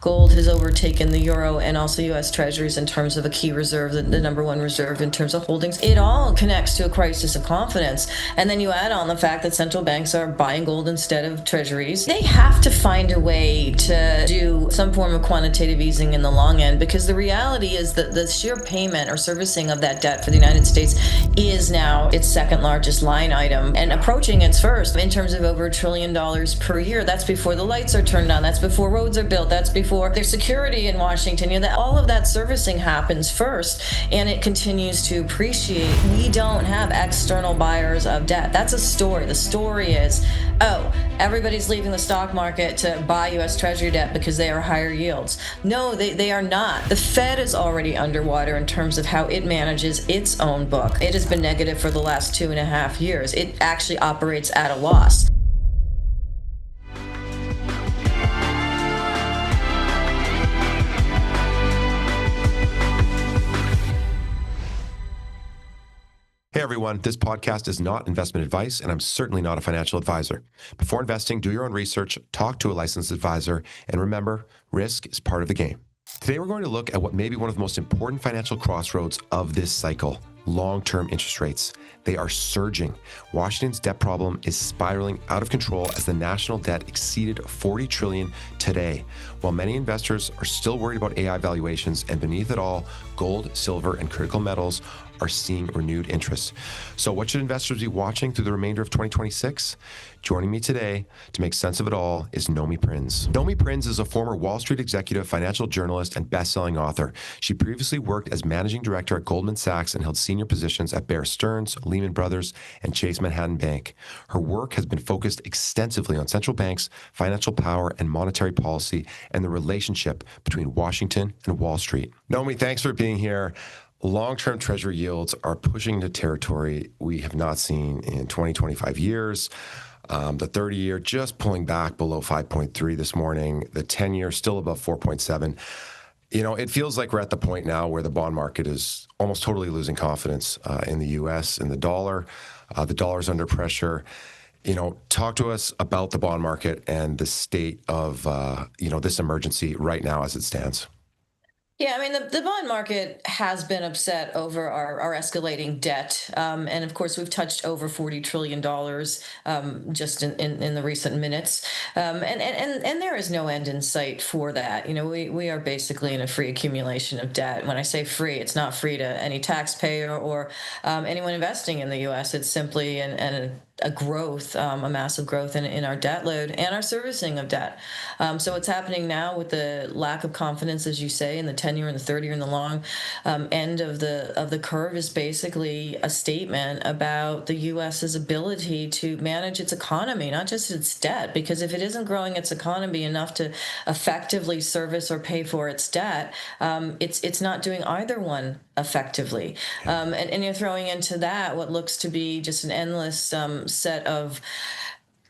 Gold has overtaken the euro and also U.S. Treasuries in terms of a key reserve, the number one reserve in terms of holdings. It all connects to a crisis of confidence. And then you add on the fact that central banks are buying gold instead of Treasuries. They have to find a way to do some form of quantitative easing in the long end, because the reality is that the sheer payment or servicing of that debt for the United States is now its second largest line item and approaching its first in terms of over $1 trillion per year. That's before the lights are turned on. That's before roads are built. That's before there's security in Washington. All of that servicing happens first, and it continues to appreciate. We don't have external buyers of debt. That's a story. The story is, oh, everybody's leaving the stock market to buy U.S. Treasury debt because they are higher yields. No, they are not. The Fed is already underwater in terms of how it manages its own book. It has been negative for the last 2.5 years. It actually operates at a loss. Hey everyone, this podcast is not investment advice, and I'm certainly not a financial advisor. Before investing, do your own research, talk to a licensed advisor, and remember, risk is part of the game. Today we're going to look at what may be one of the most important financial crossroads of this cycle: long-term interest rates. They are surging. Washington's debt problem is spiraling out of control as the national debt exceeded $40 trillion today. While many investors are still worried about AI valuations, and beneath it all, gold, silver, and critical metals are seeing renewed interest. So what should investors be watching through the remainder of 2026? Joining me today to make sense of it all is Nomi Prins. Nomi Prins is a former Wall Street executive, financial journalist, and best-selling author. She previously worked as managing director at Goldman Sachs and held senior positions at Bear Stearns, Lehman Brothers, and Chase Manhattan Bank. Her work has been focused extensively on central banks, financial power, and monetary policy, and the relationship between Washington and Wall Street. Nomi, thanks for being here. Long-term treasury yields are pushing into territory we have not seen in 25 years. The 30-year just pulling back below 5.3 this morning. The 10-year still above 4.7. It feels like we're at the point now where the bond market is almost totally losing confidence in the U.S. and the dollar. The dollar's under pressure. Talk to us about the bond market and the state of, this emergency right now as it stands. Yeah, I mean, the bond market has been upset over our escalating debt. And of course, we've touched over $40 trillion just in the recent minutes. And there is no end in sight for that. We are basically in a free accumulation of debt. When I say free, it's not free to any taxpayer or anyone investing in the U.S. It's simply a growth, a massive growth in our debt load and our servicing of debt. So what's happening now with the lack of confidence, as you say, in the 10-year and the 30-year and the long end of the curve is basically a statement about the U.S.'s ability to manage its economy, not just its debt, because if it isn't growing its economy enough to effectively service or pay for its debt, it's not doing either one effectively. And you're throwing into that what looks to be just an endless set of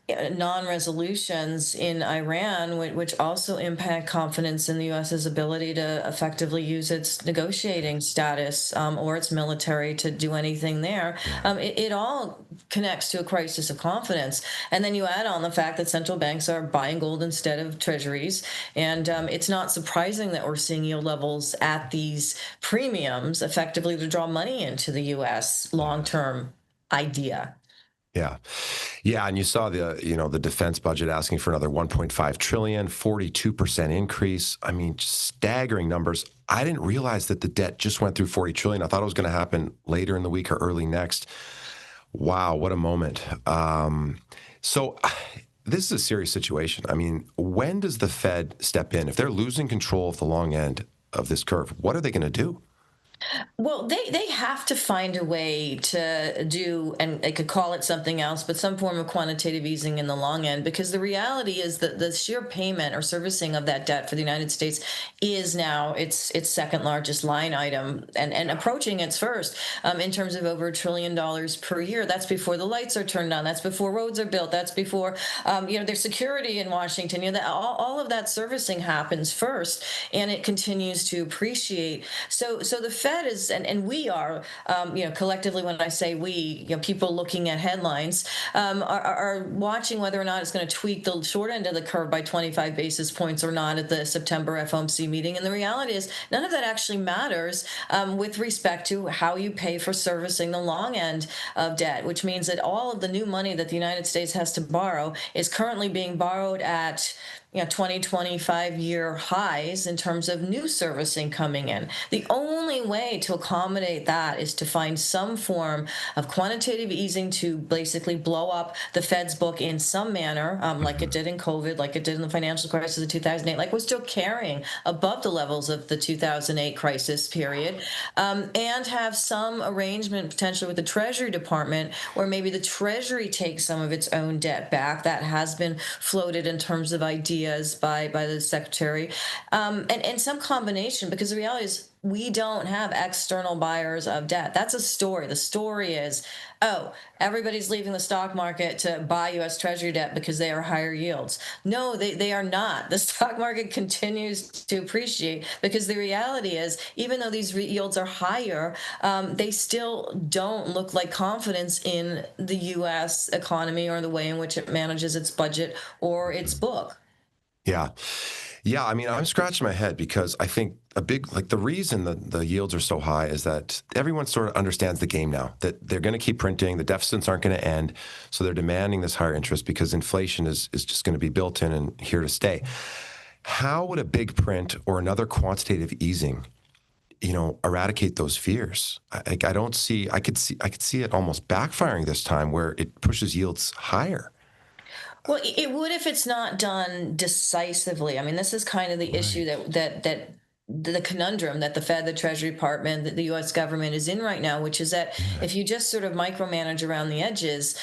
non-resolutions in Iran, which also impact confidence in the U.S.'s ability to effectively use its negotiating status or its military to do anything there. It all connects to a crisis of confidence. And then you add on the fact that central banks are buying gold instead of treasuries. And it's not surprising that we're seeing yield levels at these premiums effectively to draw money into the U.S. long-term idea. Yeah. Yeah. And you saw the defense budget asking for another 1.5 trillion, 42% increase. I mean, just staggering numbers. I didn't realize that the debt just went through 40 trillion. I thought it was going to happen later in the week or early next. Wow. What a moment. So this is a serious situation. I mean, when does the Fed step in? If they're losing control of the long end of this curve, what are they going to do? Well, they have to find a way to do, and they could call it something else, but some form of quantitative easing in the long end, because the reality is that the sheer payment or servicing of that debt for the United States is now its second largest line item and approaching its first in terms of over $1 trillion per year. That's before the lights are turned on. That's before roads are built. That's before there's security in Washington. All of that servicing happens first, and it continues to appreciate. So the Fed is, and we are, collectively, when I say we, people looking at headlines, are watching whether or not it's going to tweak the short end of the curve by 25 basis points or not at the September FOMC meeting. And the reality is none of that actually matters with respect to how you pay for servicing the long end of debt, which means that all of the new money that the United States has to borrow is currently being borrowed at 20, 25-year highs in terms of new servicing coming in. The only way to accommodate that is to find some form of quantitative easing to basically blow up the Fed's book in some manner, like it did in COVID, like it did in the financial crisis of 2008, like we're still carrying above the levels of the 2008 crisis period, and have some arrangement potentially with the Treasury Department where maybe the Treasury takes some of its own debt back. That has been floated in terms of ideas by the Secretary, and some combination, because the reality is we don't have external buyers of debt. That's a story. The story is, everybody's leaving the stock market to buy U.S. Treasury debt because they are higher yields. No, they are not. The stock market continues to appreciate because the reality is, even though these yields are higher, they still don't look like confidence in the U.S. economy or the way in which it manages its budget or its book. Yeah. Yeah. I mean, I'm scratching my head because I think the reason the yields are so high is that everyone sort of understands the game now, that they're going to keep printing, the deficits aren't going to end. So they're demanding this higher interest because inflation is just going to be built in and here to stay. How would a big print or another quantitative easing, eradicate those fears? I could see it almost backfiring this time where it pushes yields higher. Well, it would if it's not done decisively. I mean, this is kind of the issue Right. that the conundrum that the Fed, the Treasury Department, the U.S. government is in right now, which is that Yeah. if you just sort of micromanage around the edges,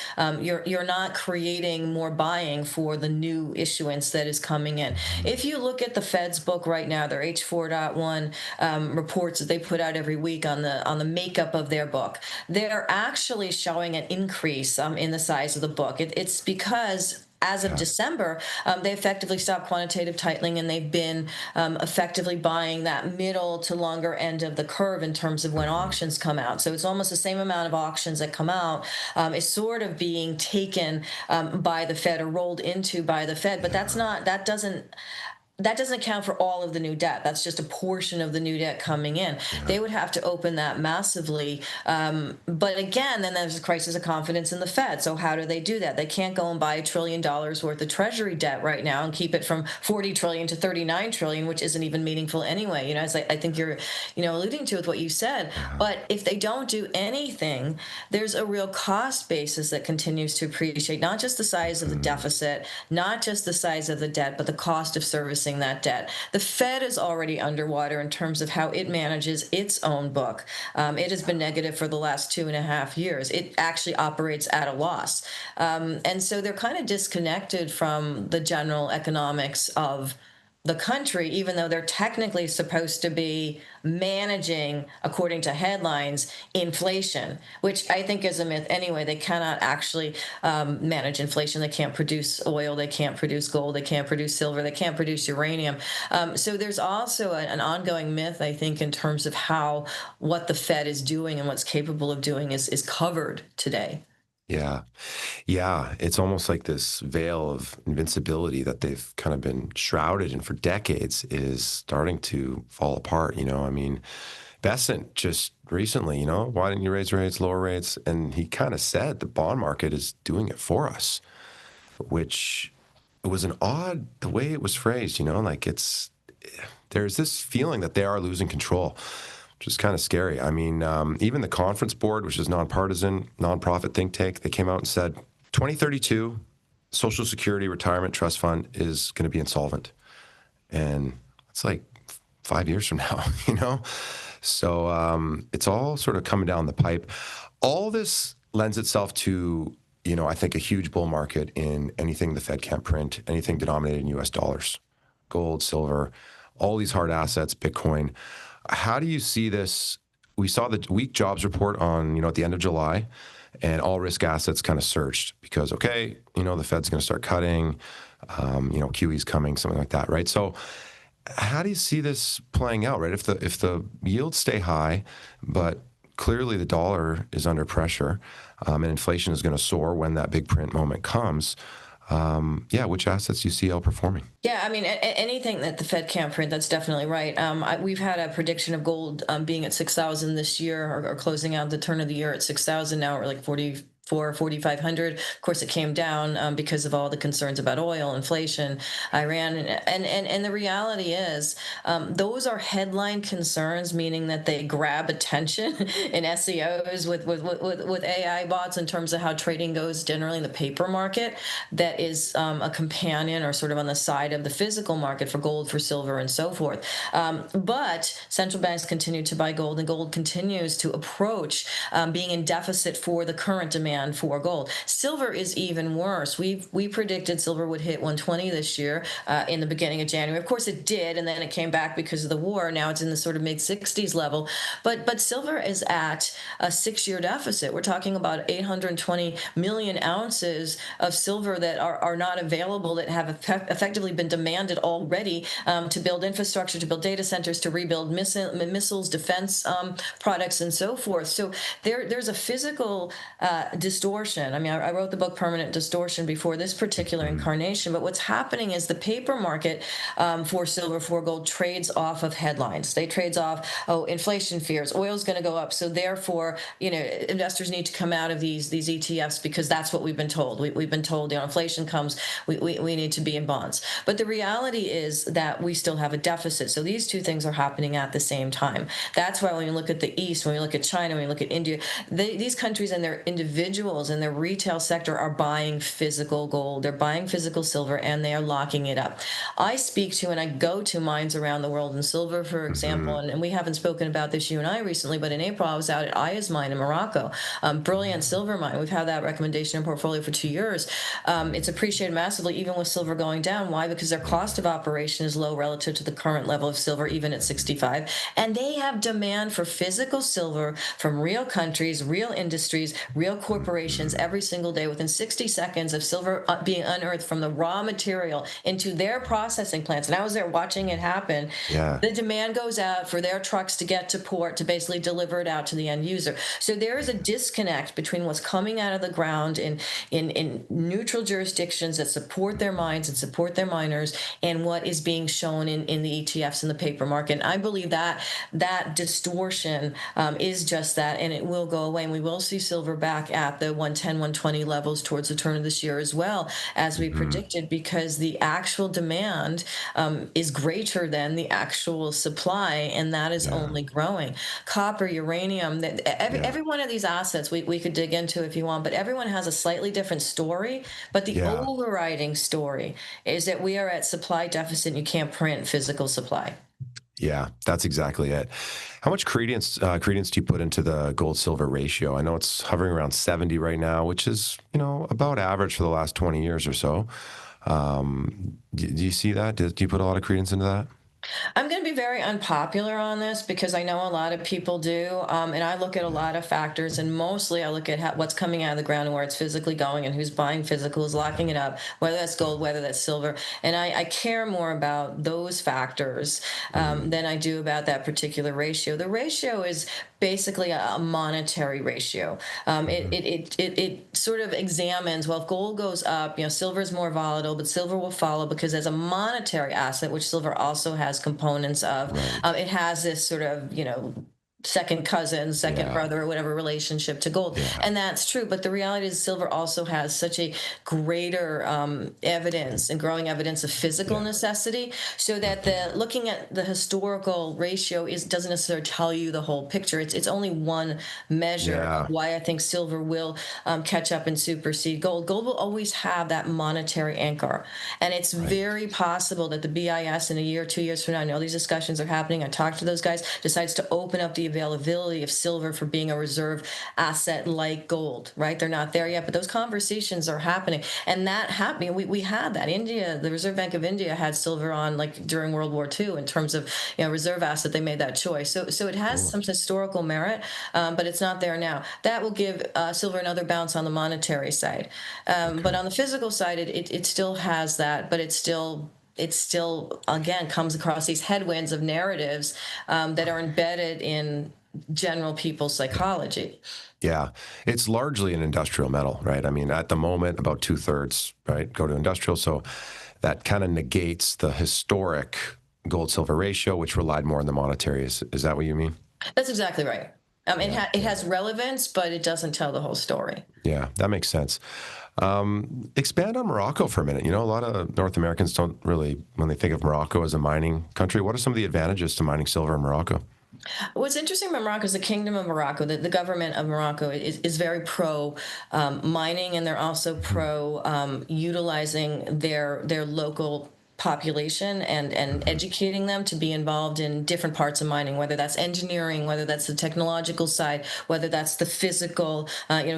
you're not creating more buying for the new issuance that is coming in. Mhm. If you look at the Fed's book right now, their H4.1 reports that they put out every week on the makeup of their book, they're actually showing an increase in the size of the book. It's because as of Yeah. December, they effectively stopped quantitative tightening, and they've been effectively buying that middle to longer end of the curve in terms of when Mhm. auctions come out. So it's almost the same amount of auctions that come out is sort of being taken by the Fed or rolled into by the Fed. But Yeah. that doesn't account for all of the new debt. That's just a portion of the new debt coming in. Yeah. They would have to open that massively. But again, then there's a crisis of confidence in the Fed. So how do they do that? They can't go and buy $1 trillion worth of Treasury debt right now and keep it from 40 trillion to 39 trillion, which isn't even meaningful anyway. As I think you're, alluding to with what you said. Yeah. But if they don't do anything, there's a real cost basis that continues to appreciate, not just the size of the Mhm. deficit, not just the size of the debt, but the cost of servicing that debt. The Fed is already underwater in terms of how it manages its own book. It has been negative for the last 2.5 years. It actually operates at a loss. And so they're kind of disconnected from the general economics of the country, even though they're technically supposed to be managing, according to headlines, inflation, which I think is a myth anyway. They cannot actually manage inflation. They can't produce oil. They can't produce gold. They can't produce silver. They can't produce uranium. So there's also an ongoing myth, I think, in terms of how what the Fed is doing and what's capable of doing is covered today. Yeah. Yeah. It's almost like this veil of invincibility that they've kind of been shrouded in for decades is starting to fall apart. I mean, Besant just recently, why didn't you raise rates, lower rates? And he kind of said the bond market is doing it for us, which was the way it was phrased, like there's this feeling that they are losing control, which is kind of scary. I mean, even the Conference Board, which is nonpartisan, nonprofit think tank, they came out and said 2032, Social Security Retirement Trust Fund is going to be insolvent. And it's like 5 years from now, So it's all sort of coming down the pipe. All this lends itself to, I think a huge bull market in anything the Fed can't print, anything denominated in US dollars, gold, silver, all these hard assets, Bitcoin. How do you see this? We saw the weak jobs report on, at the end of July, and all risk assets kind of surged because, the Fed's going to start cutting, QE's coming, something like that, right? So how do you see this playing out, right? If the yields stay high, but clearly the dollar is under pressure, and inflation is going to soar when that big print moment comes. Yeah, which assets do you see outperforming? Yeah, I mean, anything that the Fed can't print, that's definitely right. We've had a prediction of gold being at 6,000 this year, or closing out the turn of the year at 6,000. Now we're like 4,500. Of course, it came down because of all the concerns about oil, inflation, Iran, and the reality is, those are headline concerns, meaning that they grab attention in SEOs with AI bots in terms of how trading goes generally in the paper market. That is a companion or sort of on the side of the physical market for gold, for silver, and so forth. But central banks continue to buy gold, and gold continues to approach being in deficit for the current demand for gold. Silver is even worse. We predicted silver would hit 120 this year in the beginning of January. Of course, it did, and then it came back because of the war. Now it's in the sort of mid 60s level. But silver is at a 6-year deficit. We're talking about 820 million ounces of silver that are not available, that have effectively been demanded already to build infrastructure, to build data centers, to rebuild missiles, defense products, and so forth. So there's a physical distortion. I mean, I wrote the book Permanent Distortion before this particular incarnation, but what's happening is the paper market for silver, for gold, trades off of headlines. They trades off, oh, inflation fears, oil's going to go up, so therefore, investors need to come out of these ETFs because that's what we've been told. We've been told, inflation comes, we need to be in bonds. But the reality is that we still have a deficit. So these two things are happening at the same time. That's why when you look at the East, when you look at China, when you look at India, these countries and their individuals and their retail sector are buying physical gold, they're buying physical silver, and they are locking it up. I speak to and I go to mines around the world in silver, for example, and we haven't spoken about this, you and I, recently, but in April I was out at Aya's mine in Morocco, brilliant silver mine. We've had that recommendation in portfolio for 2 years. It's appreciated massively, even with silver going down. Why? Because their cost of operation is low relative to the current level of silver, even at 65. And they have demand for physical silver from real countries, real industries, real corporations every single day. Within 60 seconds of silver being unearthed from the raw material into their processing plants, and I was there watching it happen, Yeah. the demand goes out for their trucks to get to port to basically deliver it out to the end user. So there is a disconnect between what's coming out of the ground in neutral jurisdictions that support their mines and support their miners, and what is being shown in the ETFs in the paper market. And I believe that that distortion is just that, and it will go away. And we will see silver back at the 110, 120 levels towards the turn of this year, as well as we predicted, because the actual demand is greater than the actual supply, and that is only growing. Copper, uranium, every one of these assets we could dig into if you want, but everyone has a slightly different story. But the Yeah. overriding story is that we are at supply deficit and you can't print physical supply. Yeah, that's exactly it. How much credence do you put into the gold silver ratio? I know it's hovering around 70 right now, which is, about average for the last 20 years or so. Do you see that? Do you put a lot of credence into that? I'm going to be very unpopular on this because I know a lot of people do. And I look at a lot of factors, and mostly I look at what's coming out of the ground and where it's physically going and who's buying physical, who's locking it up, whether that's gold, whether that's silver. And I care more about those factors than I do about that particular ratio. The ratio is basically a monetary ratio. It sort of examines, well, if gold goes up, silver is more volatile, but silver will follow because as a monetary asset, which silver also has components of, Right. it has this sort of, second cousin, second Yeah. brother, or whatever relationship to gold. Yeah. And that's true. But the reality is silver also has such a greater evidence and growing evidence of physical Yeah. necessity, so that the looking at the historical ratio doesn't necessarily tell you the whole picture. It's only one measure of Yeah. why I think silver will catch up and supersede gold. Gold will always have that monetary anchor. And it's Right. very possible that the BIS in a year, 2 years from now, I know these discussions are happening, I talked to those guys, decides to open up the availability of silver for being a reserve asset like gold, right? They're not there yet, but those conversations are happening. And that happening, we had that. India, the Reserve Bank of India had silver on like during World War II in terms of, reserve asset. They made that choice. So it has Cool. some historical merit, but it's not there now. That will give silver another bounce on the monetary side. But Okay. on the physical side, it still has that, but it's still it still, again, comes across these headwinds of narratives that are embedded in general people's psychology. Yeah, it's largely an industrial metal, right? I mean, at the moment, about 2/3, right, go to industrial. So that kind of negates the historic gold silver ratio, which relied more on the monetary. Is that what you mean? That's exactly right. Yeah, It yeah, has relevance, but it doesn't tell the whole story. yeah. That makes sense. Expand on Morocco for a minute. You know, a lot of North Americans don't really, when they think of Morocco as a mining country, what are some of the advantages to mining silver in Morocco? What's interesting about Morocco is the Kingdom of Morocco. The government of Morocco is very pro mining, and they're also Hmm. pro utilizing their local population and Hmm. educating them to be involved in different parts of mining, whether that's engineering, whether that's the technological side, whether that's the physical,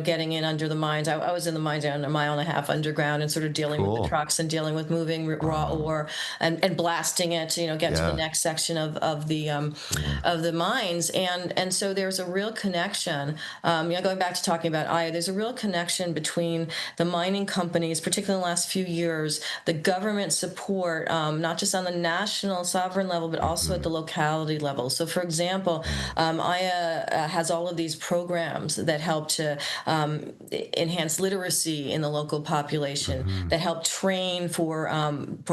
getting in under the mines. I was in the mines a mile and a half underground and sort of dealing with the Cool. trucks and dealing with moving raw Wow. ore and blasting it to, get to the Yeah. next section Yeah. of the mines. And so there's a real connection, going back to talking about Aya, there's a real connection between the mining companies, particularly in the last few years, the government support, not just on the national sovereign level, but also at Hmm. the locality level. So, for example, Yeah. Aya has all of these programs that help to enhance literacy in the local population, Hmm. that help train for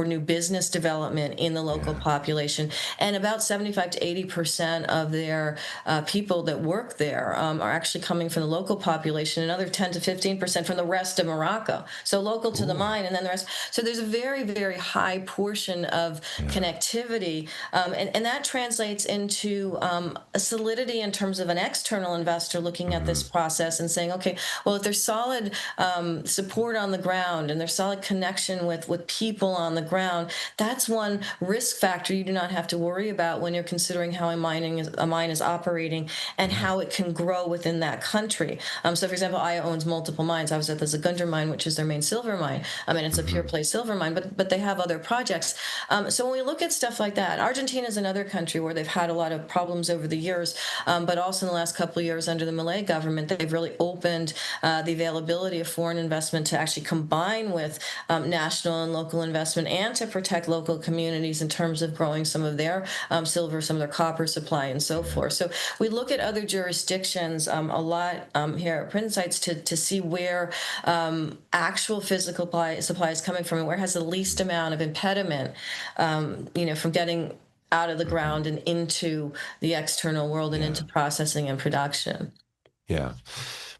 new business development in the local Yeah. population, and about 75 to 80% of their people that work there are actually coming from the local population, another 10 to 15% from the rest of Morocco. So local to the Cool. mine, and then the rest. So there's a very, very high portion of Yeah. connectivity, and that translates into a solidity in terms of an external investor looking at this Hmm. process and saying, okay, well, if there's solid support on the ground and there's solid connection with people on the ground, that's one risk factor you do not have to worry about when you're considering how a mine is operating and Yeah. how it can grow within that country. So, for example, Aya owns multiple mines. I was at the Zagunder mine, which is their main silver mine. I mean, it's a pure Hmm. play silver mine, but they have other projects. So when we look at stuff like that, Argentina is another country where they've had a lot of problems over the years, but also in the last couple of years under the Malay government, they've really opened the availability of foreign investment to actually combine with national and local investment and to protect local communities in terms of growing some of their silver, some of their copper supply, and so Yeah. forth. So we look at other jurisdictions a lot here at Print Sites to see where actual physical supply is coming from and where has the least amount of impediment, from getting out of the Hmm. ground and into the external world and Yeah. into processing and production. Yeah.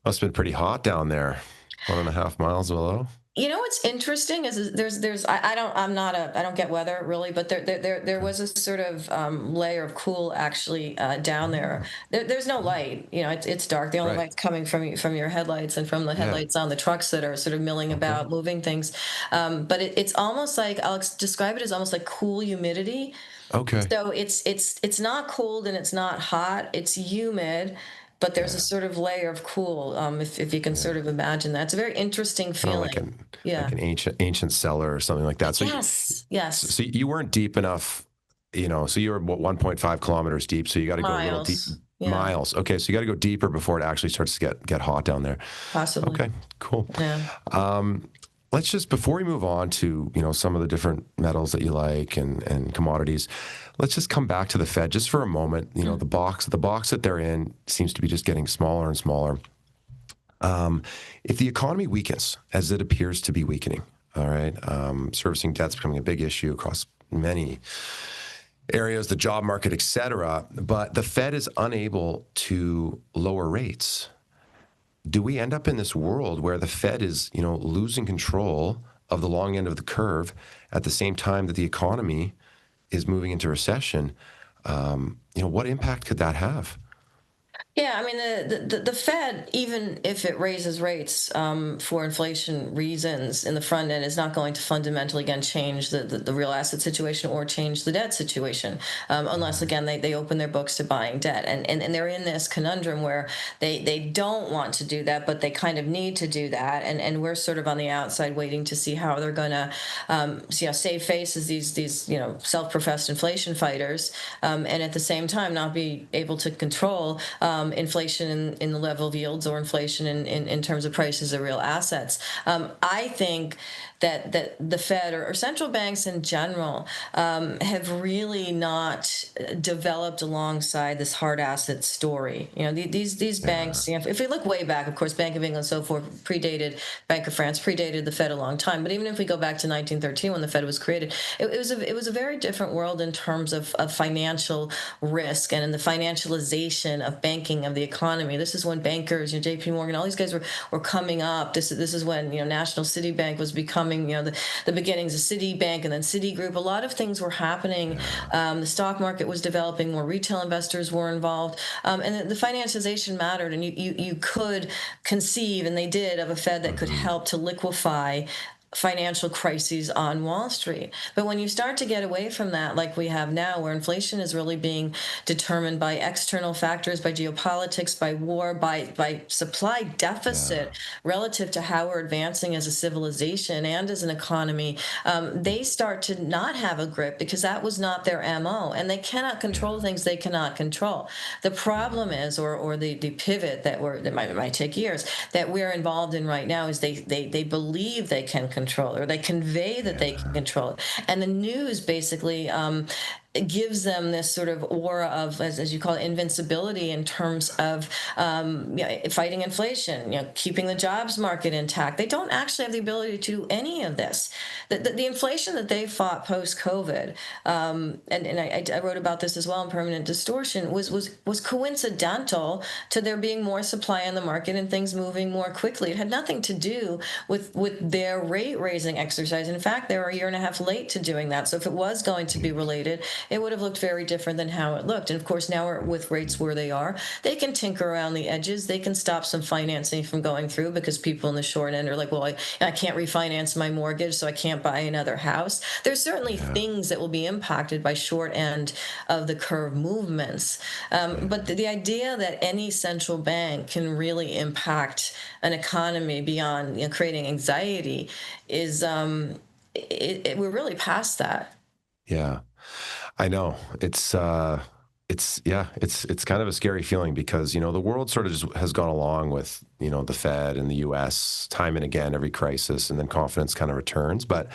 Must have been pretty hot down there. 1.5 miles below. What's interesting is there's I don't get weather really, but there Okay. was a sort of layer of cool actually down there. Oh, There's no oh, light, it's dark. The only right. light's coming from your headlights and from the Yeah. headlights on the trucks that are sort of milling Okay. about, moving things. But it's almost like describe it as almost like cool humidity. Okay. So it's not cold and it's not hot. It's humid, but there's a Yeah. sort of layer of cool. If you can Yeah. sort of imagine that, it's a very interesting Kind of feeling. like Yeah. an ancient cellar or something like that. Yes. Yes. So you weren't deep enough, so you were what, 1.5 kilometers deep. So you got to go a little deep Miles. Yeah. miles. Okay. So you got to go deeper before it actually starts to get hot down there. Possibly. Okay. Cool. Yeah. Um, let's just, before we move on to, some of the different metals that you like and commodities, let's just come back to the Fed just for a moment. Mm. The box that they're in seems to be just getting smaller and smaller. Um, if the economy weakens, as it appears to be weakening, all right, servicing debt's becoming a big issue across many areas, the job market, et cetera, but the Fed is unable to lower rates. Do we end up in this world where the Fed is, losing control of the long end of the curve at the same time that the economy is moving into recession? What impact could that have? Yeah, I mean the Fed, even if it raises rates for inflation reasons in the front end, is not going to fundamentally again change the real asset situation or change the debt situation, unless Mhm. again they open their books to buying debt, and they're in this conundrum where they don't want to do that, but they kind of need to do that, and we're sort of on the outside waiting to see how they're going to save face as these self-professed inflation fighters, and at the same time not be able to control inflation in the level of yields or inflation in terms of prices of real assets. I think that the Fed or central banks in general have really not developed alongside this hard asset story. These Yeah. banks. If we look way back, of course, Bank of England and so forth predated Bank of France, predated the Fed a long time. But even if we go back to 1913 when the Fed was created, it was a very different world in terms of financial risk and in the financialization of banking of the economy. This is when bankers, J.P. Morgan, all these guys were coming up. This is when National City Bank was becoming the beginnings of Citibank and then Citigroup. A lot of things were happening. The stock market was developing. More retail investors were involved, and the financialization mattered. And you could conceive, and they did, of a Fed that could help to liquefy financial crises on Wall Street. But when you start to get away from that, like we have now, where inflation is really being determined by external factors, by geopolitics, by war, by supply deficit relative to how we're advancing as a civilization and as an economy, they start to not have a grip because that was not their MO, and they cannot control things they cannot control. The problem is, or the pivot that might take years, that we're involved in right now is they believe they can control, or they convey that they can control it. And the news basically it gives them this sort of aura of, as you call it, invincibility in terms of fighting inflation, keeping the jobs market intact. They don't actually have the ability to do any of this. The inflation that they fought post-COVID, and I wrote about this as well in Permanent Distortion, was coincidental to there being more supply on the market and things moving more quickly. It had nothing to do with their rate-raising exercise. In fact, they were a year and a half late to doing that. So if it was going to be related, it would have looked very different than how it looked. And of course, now with rates where they are, they can tinker around the edges. They can stop some financing from going through because people in the short end are like, well, I can't refinance my mortgage, so I can't buy another house. There's certainly things that will be impacted by short end of the curve movements. But the idea that any central bank can really impact an economy beyond creating anxiety is we're really past that. Yeah. I know it's kind of a scary feeling because, the world sort of just has gone along with, the Fed and the US time and again, every crisis, and then confidence kind of returns. But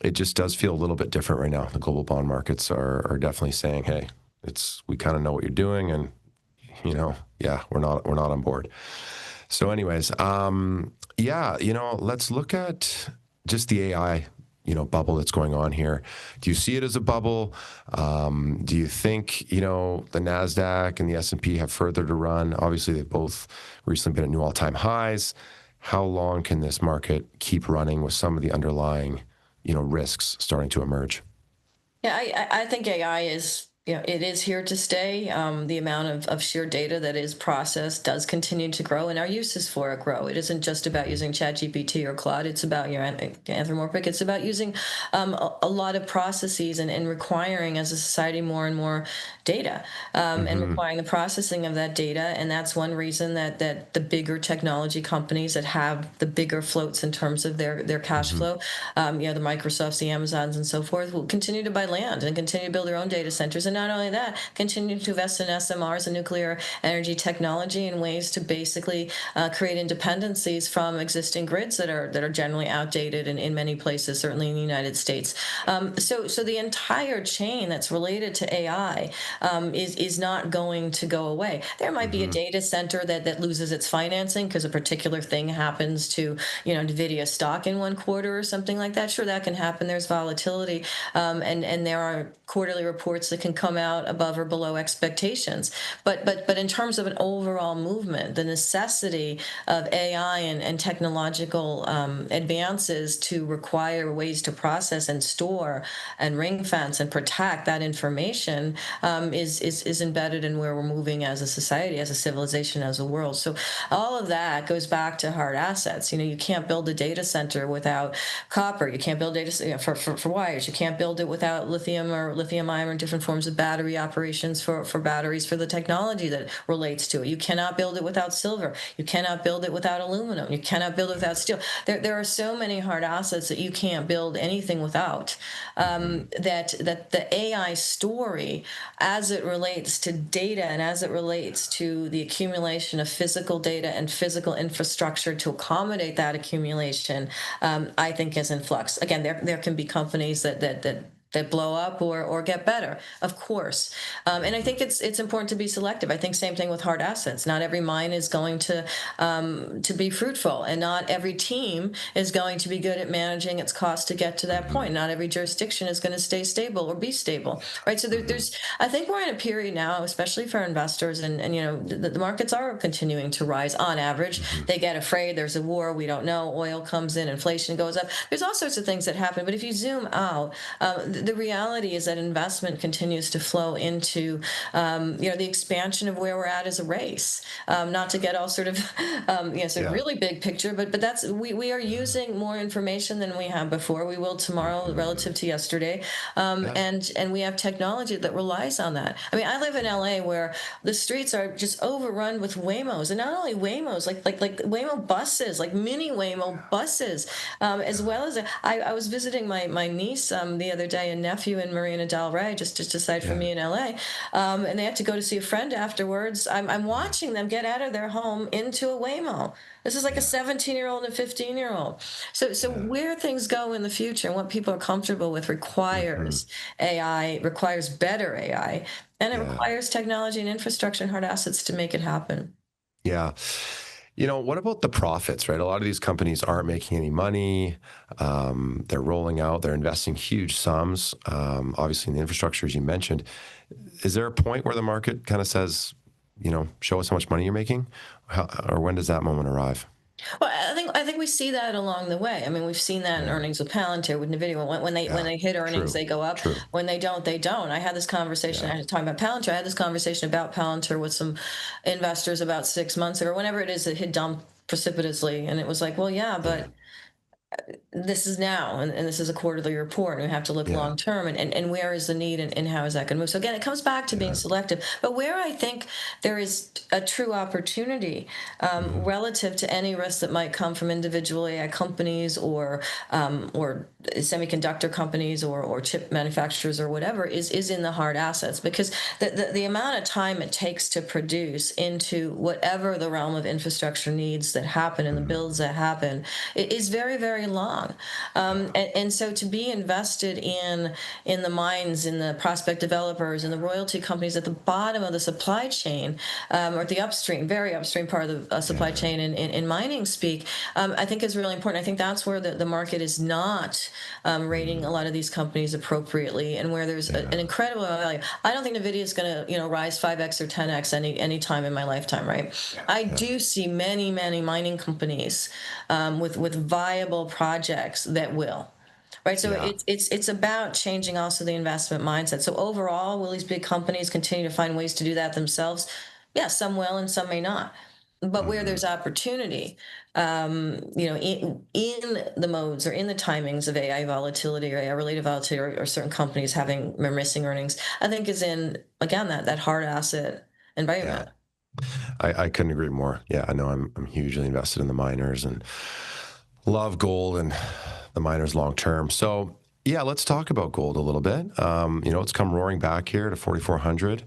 it just does feel a little bit different right now. The global bond markets are definitely saying, hey, we kind of know what you're doing. And, we're not on board. So anyways, let's look at just the AI bubble that's going on here. Do you see it as a bubble? Do you think, the NASDAQ and the S&P have further to run? Obviously, they've both recently been at new all-time highs. How long can this market keep running with some of the underlying, risks starting to emerge? Yeah, I think AI is, it is here to stay. The amount of sheer data that is processed does continue to grow, and our uses for it grow. It isn't just about using ChatGPT or Claude. It's about anthropomorphic. It's about using a lot of processes and requiring, as a society, more and more data, and requiring the processing of that data. And that's one reason that the bigger technology companies that have the bigger floats in terms of their cash flow, the Microsofts, the Amazons, and so forth, will continue to buy land and continue to build their own data centers. And not only that, continue to invest in SMRs and nuclear energy technology in ways to basically create independencies from existing grids that are generally outdated in many places, certainly in the United States. So the entire chain that's related to AI is not going to go away. There might be a data center that loses its financing because a particular thing happens to NVIDIA stock in one quarter or something like that. Sure, that can happen. There's volatility, and there are quarterly reports that can come out above or below expectations. But in terms of an overall movement, the necessity of AI and technological advances to require ways to process and store and ring fence and protect that information is embedded in where we're moving as a society, as a civilization, as a world. So all of that goes back to hard assets. You can't build a data center without copper. You can't build data for wires. You can't build it without lithium or lithium ion or different forms of of battery operations for batteries, for the technology that relates to it. You cannot build it without silver. You cannot build it without aluminum. You cannot build it without steel. There are so many hard assets that you can't build anything without. That the AI story, as it relates to data and as it relates to the accumulation of physical data and physical infrastructure to accommodate that accumulation, I think is in flux. Again, there can be companies that blow up or get better, of course. And I think it's important to be selective. I think same thing with hard assets. Not every mine is going to be fruitful, and not every team is going to be good at managing its cost to get to that point. Not every jurisdiction is going to stay stable or be stable, right? So there's I think we're in a period now, especially for investors, and the markets are continuing to rise on average. They get afraid. There's a war. We don't know. Oil comes in. Inflation goes up. There's all sorts of things that happen. But if you zoom out, the reality is that investment continues to flow into the expansion of where we're at as a race. Not to get all sort of really big picture, but that's we are using more information than we have before. We will tomorrow relative to yesterday, and we have technology that relies on that. I mean, I live in LA where the streets are just overrun with Waymos, and not only Waymos, like Waymo buses, like mini Waymo buses, as well as I was visiting my niece the other day and nephew in Marina Del Rey, just aside from me in LA, and they had to go to see a friend afterwards. I'm watching them get out of their home into a Waymo. This is like a 17-year-old and a 15-year-old. So where things go in the future and what people are comfortable with requires AI, requires better AI, and it requires technology and infrastructure and hard assets to make it happen. Yeah. What about the profits, right? A lot of these companies aren't making any money. They're rolling out, they're investing huge sums, obviously in the infrastructure, as you mentioned. Is there a point where the market kind of says, show us how much money you're making? Or when does that moment arrive? Well, I think we see that along the way. I mean, we've seen that in earnings with Palantir, with Nvidia. When they hit earnings, they go up. True. When they don't, they don't. I had this conversation. I was talking about Palantir. I had this conversation about Palantir with some investors about 6 months ago, or whenever it is, it had dumped precipitously, and it was like, well, yeah, but this is now, and this is a quarterly report, and we have to look long term, and where is the need, and how is that going to move? So again, it comes back to being selective. But where I think there is a true opportunity relative to any risk that might come from individual AI companies or semiconductor companies or chip manufacturers or whatever is in the hard assets, because the amount of time it takes to produce into whatever the realm of infrastructure needs that happen and the builds that happen is very, very long. And so to be invested in the mines, in the prospect developers, in the royalty companies at the bottom of the supply chain, or the upstream, very upstream part of the supply chain in mining speak, I think is really important. I think that's where the market is not rating a lot of these companies appropriately, and where there's an incredible value. I don't think NVIDIA is going to rise 5x or 10x any time in my lifetime, right? I do see many mining companies with viable projects that will. Right, so it's about changing also the investment mindset. So overall, will these big companies continue to find ways to do that themselves? Yeah, some will and some may not. But where there's opportunity, in the modes or in the timings of AI volatility or AI-related volatility, or certain companies having missing earnings, I think is in, again, that hard asset environment. I couldn't agree more. Yeah, I know I'm hugely invested in the miners and love gold and the miners long term. So yeah, let's talk about gold a little bit. It's come roaring back here to 4,400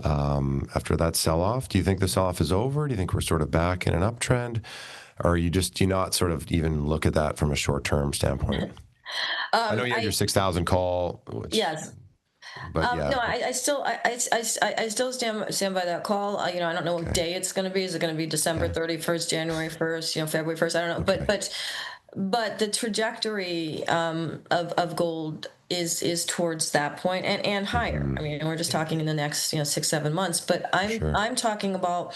after that sell-off. Do you think the sell-off is over? Do you think we're sort of back in an uptrend? Or do you not sort of even look at that from a short-term standpoint? I know you had your 6,000 call. Yes. But yeah. No, I still stand by that call. I don't know what day it's going to be. Is it going to be December 31st, January 1st, February 1st? I don't know. Okay. But the trajectory of gold is towards that point and higher. I mean, we're just talking in the next 6-7 months. But I'm talking about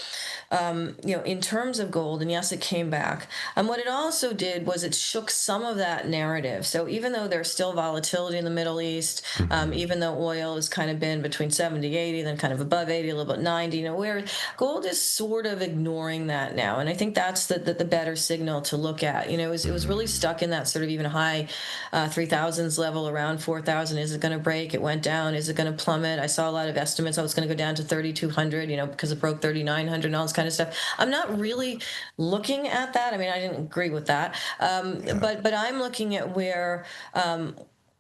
in terms of gold. And yes, it came back. And what it also did was it shook some of that narrative. So even though there's still volatility in the Middle East, even though oil has kind of been between 70, 80, then kind of above 80, a little bit 90, where gold is sort of ignoring that now. And I think that's the better signal to look at. It was really stuck in that sort of even high 3,000s level around 34,000. Is it going to break? It went down. Is it going to plummet? I saw a lot of estimates. Oh, it's going to go down to 3,200, because it broke 3,900 and all this kind of stuff. I'm not really looking at that. I mean, I didn't agree with that. But I'm looking at where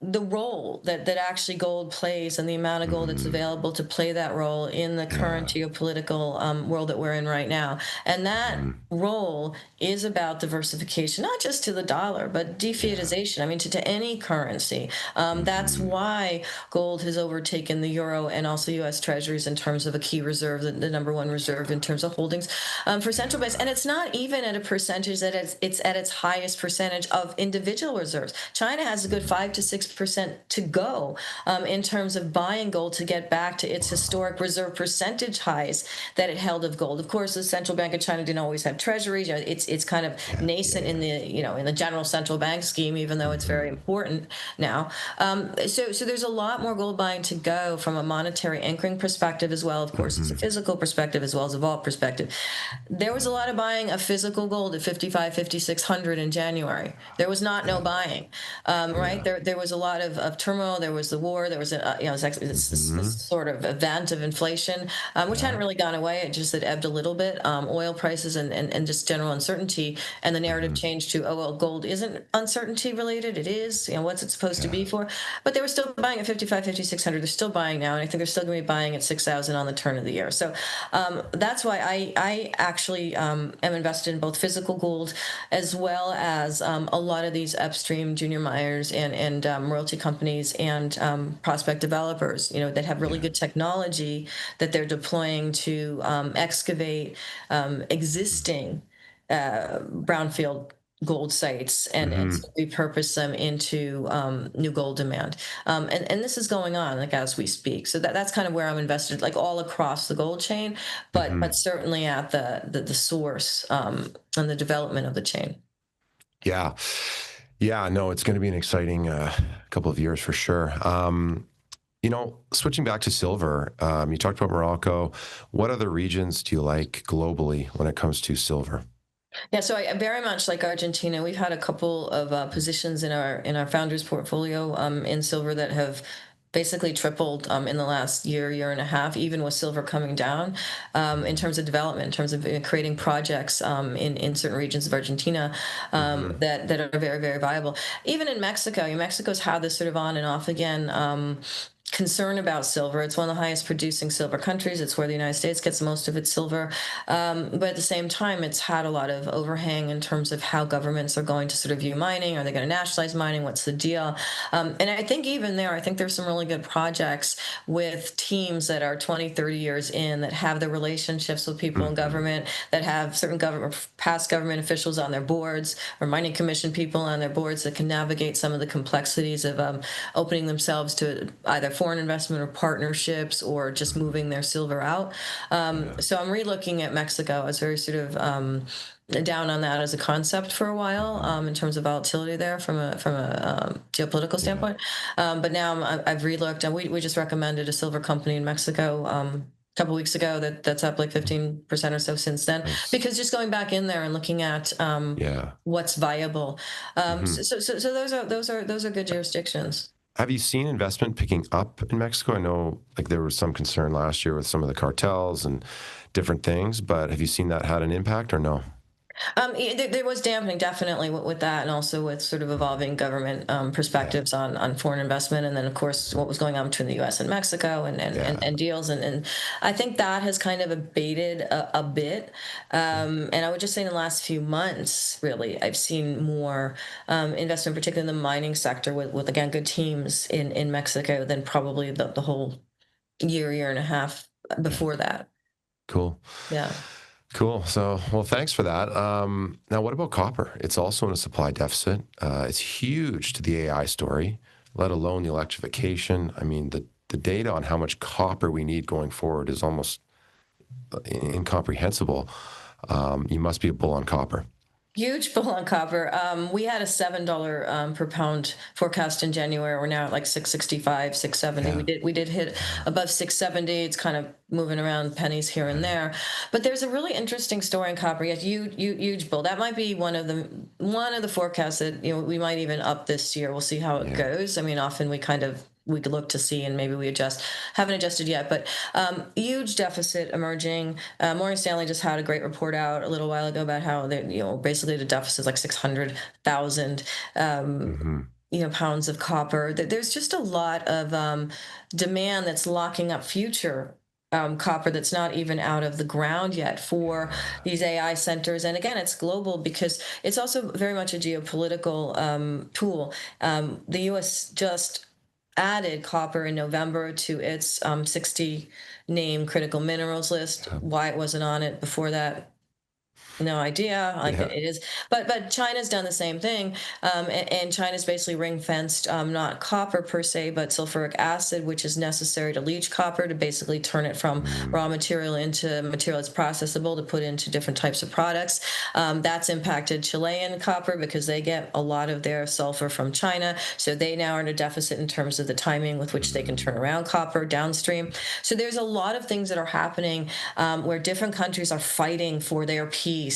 the role that actually gold plays and the amount of gold that's available to play that role in the current geopolitical world that we're in right now. And that role is about diversification, not just to the dollar, but defiatization. I mean, to any currency. That's why gold has overtaken the euro and also U.S. Treasuries in terms of a key reserve, the number one reserve in terms of holdings for central banks. And it's not even at a percentage that it's at its highest percentage of individual reserves. China has a good 5 to 6% to go in terms of buying gold to get back to its historic reserve percentage highs that it held of gold. Of course, the central bank of China didn't always have treasuries. It's kind of nascent in the general central bank scheme, even though it's very important now. So there's a lot more gold buying to go from a monetary anchoring perspective as well. Of course, it's a physical perspective as well as a vault perspective. There was a lot of buying of physical gold at 55, 5,600 in January. There was no buying, right? There was a lot of turmoil. There was the war. There was this sort of event of inflation, which hadn't really gone away. It just had ebbed a little bit. Oil prices and just general uncertainty, and the narrative changed to, oh well, gold isn't uncertainty related. It is. What's it supposed to be for? But they were still buying at 55, 5,600. They're still buying now, and I think they're still going to be buying at 6,000 on the turn of the year. So that's why I actually am invested in both physical gold as well as a lot of these upstream junior miners and royalty companies and prospect developers, that have really good technology that they're deploying to excavate existing brownfield gold sites and repurpose them into new gold demand. And this is going on as we speak. So that's kind of where I'm invested, like all across the gold chain, but certainly at the source and the development of the chain. Yeah. Yeah, no, it's going to be an exciting couple of years for sure. Switching back to silver, you talked about Morocco. What other regions do you like globally when it comes to silver? Yeah, so I very much like Argentina. We've had a couple of positions in our founders portfolio in silver that have basically tripled in the last year and a half, even with silver coming down in terms of development, in terms of creating projects in certain regions of Argentina that are very, very viable. Even in Mexico, Mexico's had this sort of on and off again concern about silver. It's one of the highest producing silver countries. It's where the United States gets most of its silver. But at the same time, it's had a lot of overhang in terms of how governments are going to sort of view mining. Are they going to nationalize mining? What's the deal? And I think even there, I think there's some really good projects with teams that are 20, 30 years in that have the relationships with people in government, that have certain past government officials on their boards or mining commission people on their boards that can navigate some of the complexities of opening themselves to either foreign investment or partnerships or just moving their silver out. So I'm relooking at Mexico. I was very sort of down on that as a concept for a while in terms of volatility there from a geopolitical standpoint. But now I've relooked, and we just recommended a silver company in Mexico a couple weeks ago that's up like 15% or so since then. Nice. Because just going back in there and looking at what's viable. So those are good jurisdictions. Have you seen investment picking up in Mexico? I know there was some concern last year with some of the cartels and different things, but have you seen that had an impact or no? There was dampening definitely with that, and also with sort of evolving government perspectives on foreign investment, and then of course what was going on between the U.S. and Mexico and deals, and I think that has kind of abated a bit. And I would just say in the last few months, really, I've seen more investment, particularly in the mining sector, with again good teams in Mexico than probably the whole year and a half before that. Cool. Yeah. Cool. So, well, thanks for that. Now, what about copper? It's also in a supply deficit. It's huge to the AI story, let alone the electrification. I mean, the data on how much copper we need going forward is almost incomprehensible. You must be a bull on copper. Huge pull on copper. We had a $7 per pound forecast in January. We're now at like 665, 670. Yeah. We did hit Yeah. above 670. It's kind of moving around pennies here and Yeah. there. But there's a really interesting story in copper. Yes, huge bull. That might be one of the forecasts that we might even up this year. We'll see how it Yeah. goes. I mean, often we could look to see and maybe we adjust. Haven't adjusted yet, but huge deficit emerging. Morgan Stanley just had a great report out a little while ago about how they, basically the deficit is like 600,000 Hmm. pounds of copper. There's just a lot of demand that's locking up future copper that's not even out of the ground yet for Yeah. these AI centers. And again, it's global because it's also very much a geopolitical tool. The U.S. just added copper in November to its 60 name critical minerals list. Yeah. Why it wasn't on it before that, no idea. Like Yeah. it is, but China's done the same thing, and China's basically ring fenced not copper per se, but sulfuric acid, which is necessary to leach copper to basically turn it from Mm. raw material into material that's processable to put into different types of products. That's impacted Chilean copper because they get a lot of their sulfur from China, so they now are in a deficit in terms of the timing with which they can turn Mm. around copper downstream. So there's a lot of things that are happening where different countries are fighting for their piece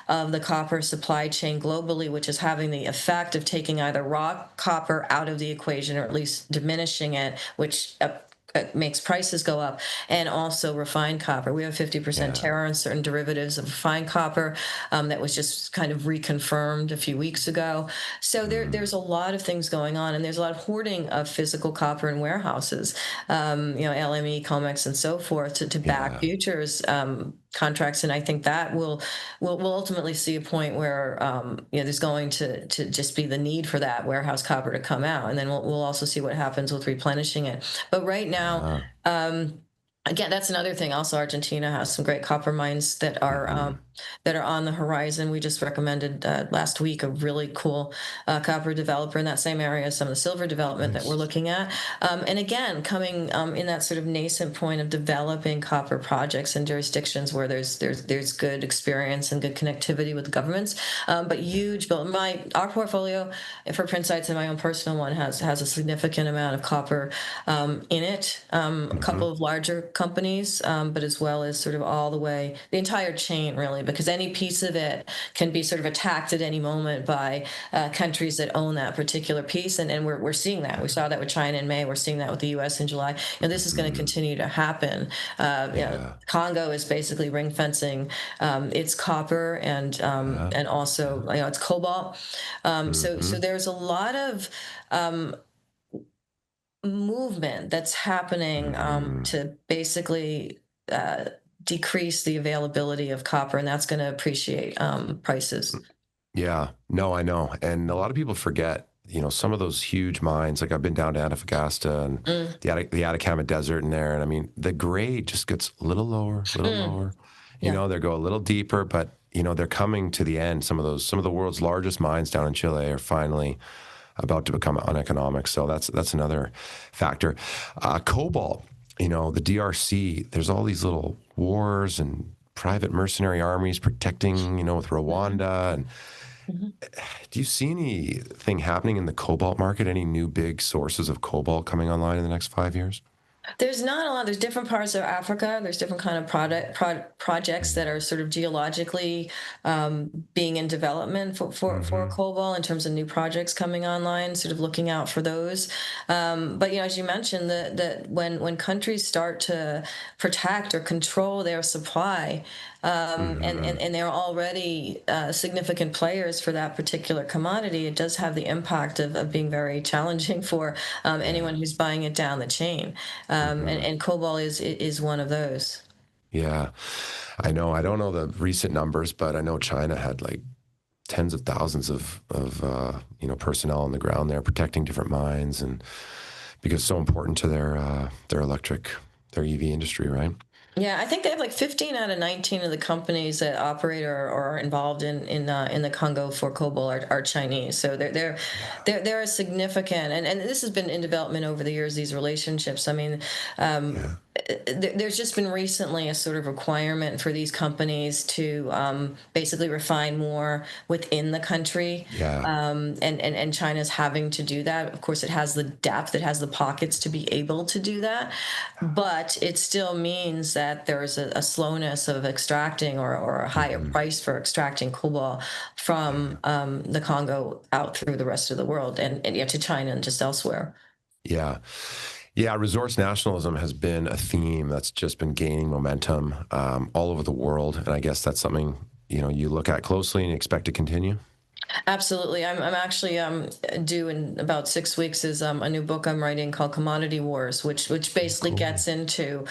of the copper supply chain globally, which is having the effect of taking either raw copper out of the equation or at least diminishing it, which makes prices go up, and also refined copper. We have 50% Yeah. tariff on certain derivatives of refined copper that was just kind of reconfirmed a few weeks ago. So Mm. there's a lot of things going on, and there's a lot of hoarding of physical copper in warehouses, LME, COMEX, and so forth to back Yeah. futures contracts. And I think that we'll ultimately see a point where there's going to just be the need for that warehouse copper to come out, and then we'll also see what happens with replenishing it. But right now, Uh, again, that's another thing. Also, Argentina has some great copper mines mhm. that are on the horizon. We just recommended last week a really cool copper developer in that same area as some of the silver development that we're Nice. looking at. And again, coming in that sort of nascent point of developing copper projects in jurisdictions where there's good experience and good connectivity with governments. But huge bill. Our portfolio for Prince Sites and my own personal one has a significant amount of copper in it. A Hmm. couple of larger companies, but as well as sort of all the way, the entire chain, really, because any piece of it can be sort of attacked at any moment by countries that own that particular piece. And we're seeing that. We Yeah. saw that with China in May. We're seeing that with the US in July. This is going to Hmm. continue to happen. Yeah. Congo is basically ring fencing its copper Yeah. and also Yeah. its cobalt. So Hmm. there's a lot of um, movement that's happening Hmm. to basically uh, decrease the availability of copper, and that's going to appreciate prices. Yeah. No, I know. And a lot of people forget, some of those huge mines, like I've been down to Antofagasta and Mm, the Atacama Desert in there. And I mean, the grade just gets a little lower, little mm, lower. yeah. They go a little deeper, but they're coming to the end. Some of the world's largest mines down in Chile are finally about to become uneconomic. So that's another factor. Cobalt, the DRC, there's all these little wars and private mercenary armies protecting, with Mhm, Rwanda. And mhm. do you see anything happening in the cobalt market? Any new big sources of cobalt coming online in the next 5 years? There's not a lot. There's different parts of Africa. There's different kind of projects that Mm. are sort of geologically being in development for Hmm. cobalt in terms of new projects coming online. Sort of looking out for those. But as you mentioned, that when countries start to protect or control their supply, Hmm. and they're already significant players for that particular commodity, it does have the impact of being very challenging for anyone Yeah. who's buying it down the chain. Hmm. And COBOL is one of those. Yeah. I know. I don't know the recent numbers, but I know China had like tens of thousands of personnel on the ground there protecting different mines, and because it's so important to their their EV industry, right? Yeah, I think they have like 15 out of 19 of the companies that operate or are involved in the Congo for COBOL are Chinese. So Yeah. they're a significant, and this has been in development over the years. These relationships. I mean, Yeah. there's just been recently a sort of requirement for these companies to basically refine more within the country. Yeah. And China's having to do that. Of course, it has the depth, it has the pockets to be able to do that, but it still means that there's a slowness of extracting, or a higher Hmm. price for extracting cobalt from the Congo out through the rest of the world, and to China and just elsewhere. Yeah. Yeah. Resource nationalism has been a theme that's just been gaining momentum all over the world. And I guess that's something, you look at closely and expect to continue. Absolutely. I'm actually due in about 6 weeks is a new book I'm writing called Commodity Wars, which basically Cool. gets into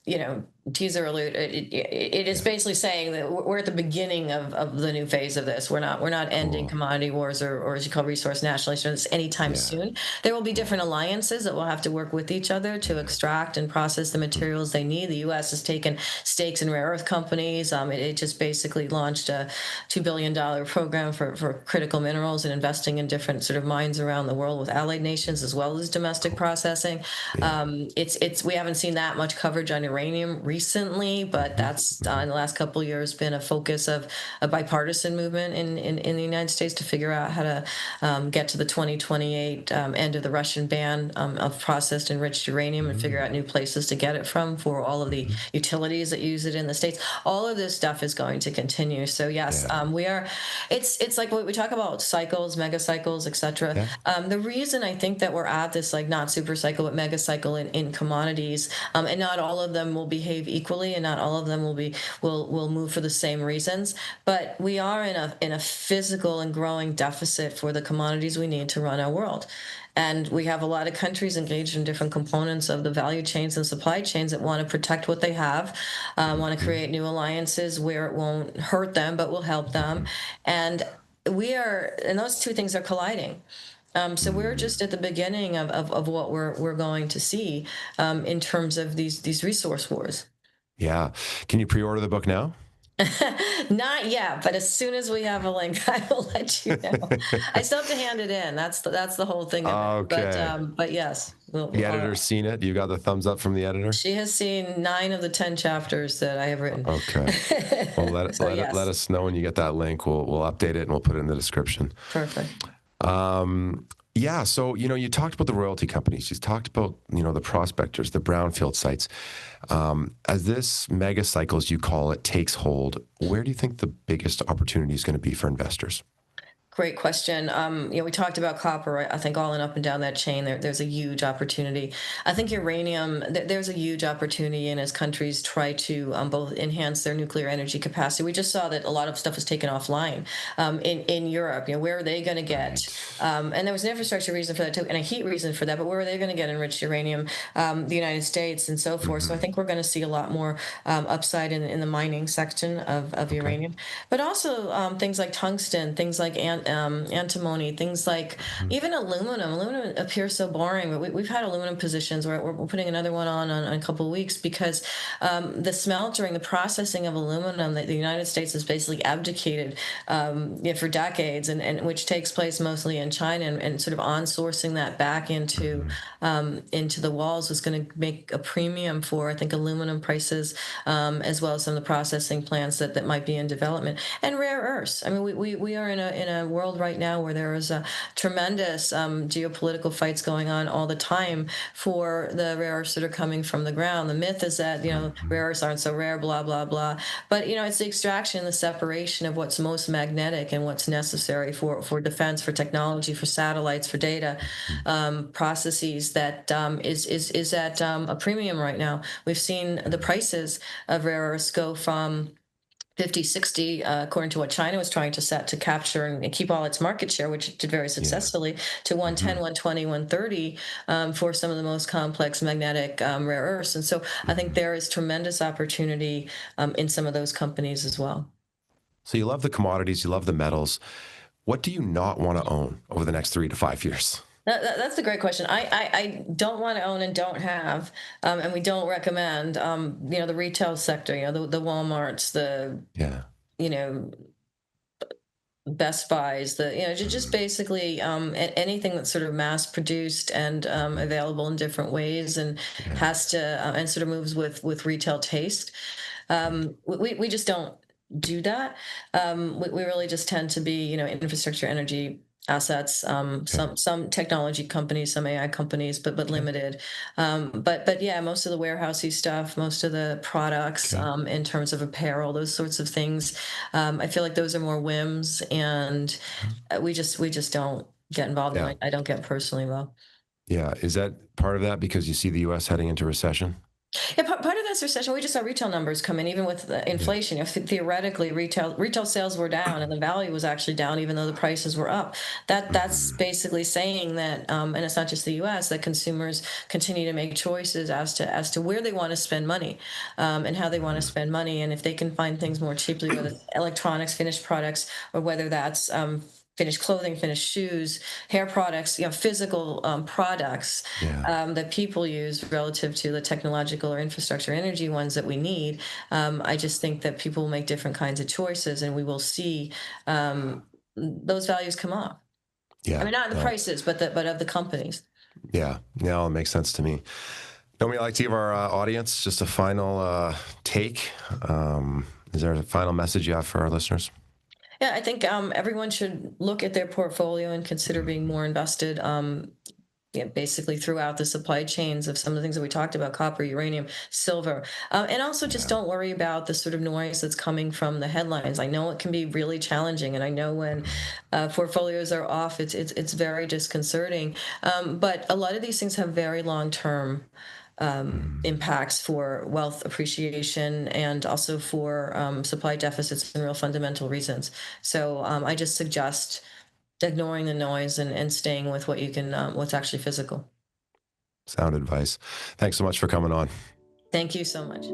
you know, teaser alert. It is Yeah. basically saying that we're at the beginning of the new phase of this. We're not ending Cool. commodity wars, or as you call resource nationalism, anytime Yeah. soon. There will be Cool. different alliances that will have to work with each other to Yeah. extract and process the Mhm. materials they need. The U.S. has taken stakes in rare earth companies. It just basically launched a $2 billion program for critical minerals and investing in different sort of mines around the world with allied nations as well as domestic Cool. processing. Yeah. It's we haven't seen that much coverage on uranium recently, but Hmm. that's Hmm. in the last couple of years been a focus of a bipartisan movement in the United States to figure out how to get to the 2028 end of the Russian ban of processed enriched uranium, and figure out new places to get it from for all of the Hmm. utilities that use it in the States. All of this stuff is going to continue. So yes, Yeah. we are. It's like what we talk about, cycles, mega cycles, etc. Yeah. The reason I think that we're at this, like, not super cycle but mega cycle in commodities, and not all of them will behave equally, and not all of them will move for the same reasons, but we are in a physical and growing deficit for the commodities we need to run our world. And we have a lot of countries engaged in different components of the value chains and supply chains that want to protect what they have, want to Hmm. create new alliances where it won't hurt them but will help them. Hmm. And those two things are colliding. So we're Hmm. just at the beginning of what we're going to see in terms of these resource wars. Yeah. Can you pre-order the book now? Not yet, but as soon as we have a link, I will let you know. I still have to hand it in. That's the whole thing of it. Okay. But yes, The editor's seen it. You got the thumbs up from the editor? she has seen 9 of the 10 chapters that I have written. Okay. Well, So let yes, us know when you get that link. We'll update it and we'll put it in the description. perfect. Um, yeah. So, you talked about the royalty companies. You talked about, the prospectors, the brownfield sites. As this mega cycle, as you call it, takes hold, where do you think the biggest opportunity is going to be for investors? Great question. We talked about copper, right? I think all and up and down that chain, there's a huge opportunity. I think uranium, there's a huge opportunity, and as countries try to both enhance their nuclear energy capacity, we just saw that a lot of stuff was taken offline in Europe. Where are they going to get? Right. And there was an infrastructure reason for that too, and a heat reason for that. But where are they going to get enriched uranium? The United States and so forth. So I Hmm. think we're going to see a lot more upside in the mining section of Okay. uranium, but also things like tungsten, things like antimony, things like Hmm. even aluminum. Aluminum appears so boring, but we've had aluminum positions where we're putting another one on a couple of weeks because the smeltering, the processing of aluminum that the United States has basically abdicated for decades, and which takes place mostly in China, and sort of on-sourcing that back Hmm. into the walls was going to make a premium for, I think, aluminum prices, as well as some of the processing plants that might be in development, and rare earths. I mean, we are in a world right now where there is a tremendous geopolitical fights going on all the time for the rare earths that are coming from the ground. The myth is that Hmm. rare earths aren't so rare, blah blah blah. But it's the extraction, the separation of what's most magnetic and what's necessary for defense, for technology, for satellites, for data processes that is at a premium right now. We've seen the prices of rare earths go from 50, 60, according to what China was trying to set to capture and keep all its market share, which it did very Yeah. successfully, to Hmm. 110, 120, 130 for some of the most complex magnetic rare earths. And so I think Hmm. there is tremendous opportunity in some of those companies as well. So you love the commodities, you love the metals. What do you not want to own over the next 3 to 5 years? That's a great question. I don't want to own and don't have, and we don't recommend, the retail sector, the Walmarts, Yeah. you know, Best Buys, just Mm, basically anything that's sort of mass produced and mhm. available in different ways, and Yeah. has to and sort of moves with retail taste. Okay. We just don't do that. We really just tend to be, infrastructure, energy assets, Okay. some technology companies, some AI companies, but Okay. limited. But yeah, most of the warehousey stuff, most of the products, Okay. in terms of apparel, those sorts of things. I feel like those are more whims, and Yeah. we just don't get involved in Yeah. it. I don't get personally involved. Yeah. Is that part of that because you see the U.S. heading into recession? Yeah, part of this recession, we just saw retail numbers come in, even with the Yeah. inflation. Theoretically, retail sales were down, and the value was actually down, even though the prices were up. That's Mhm. basically saying that, and it's not just the U.S. that consumers continue to make choices as to where they want to spend money, and how they want to Mhm. spend money, and if they can find things more cheaply, whether it's electronics, finished products, or whether that's finished clothing, finished shoes, hair products, physical products Yeah. that people use relative to the technological or infrastructure energy ones that we need. I just think that people will make different kinds of choices, and we will see those values come up. I Yeah. mean, not the No. prices, but of the companies. Yeah. No, it makes sense to me. Don't we like to give our audience just a final take? Is there a final message you have for our listeners? Yeah, I think everyone should look at their portfolio and consider being Mhm. more invested. Yeah, basically throughout the supply chains of some of the things that we talked about: copper, uranium, silver. And also just Yeah. don't worry about the sort of noise that's coming from the headlines. I know it can be really challenging, and I know when Mhm. portfolios are off, it's very disconcerting. But a lot of these things have very long term Mhm. impacts for wealth appreciation, and also for supply deficits and real fundamental reasons. So I just suggest ignoring the noise, and staying with what you can, what's actually physical. Sound advice. Thanks so much for coming on. Thank you so much.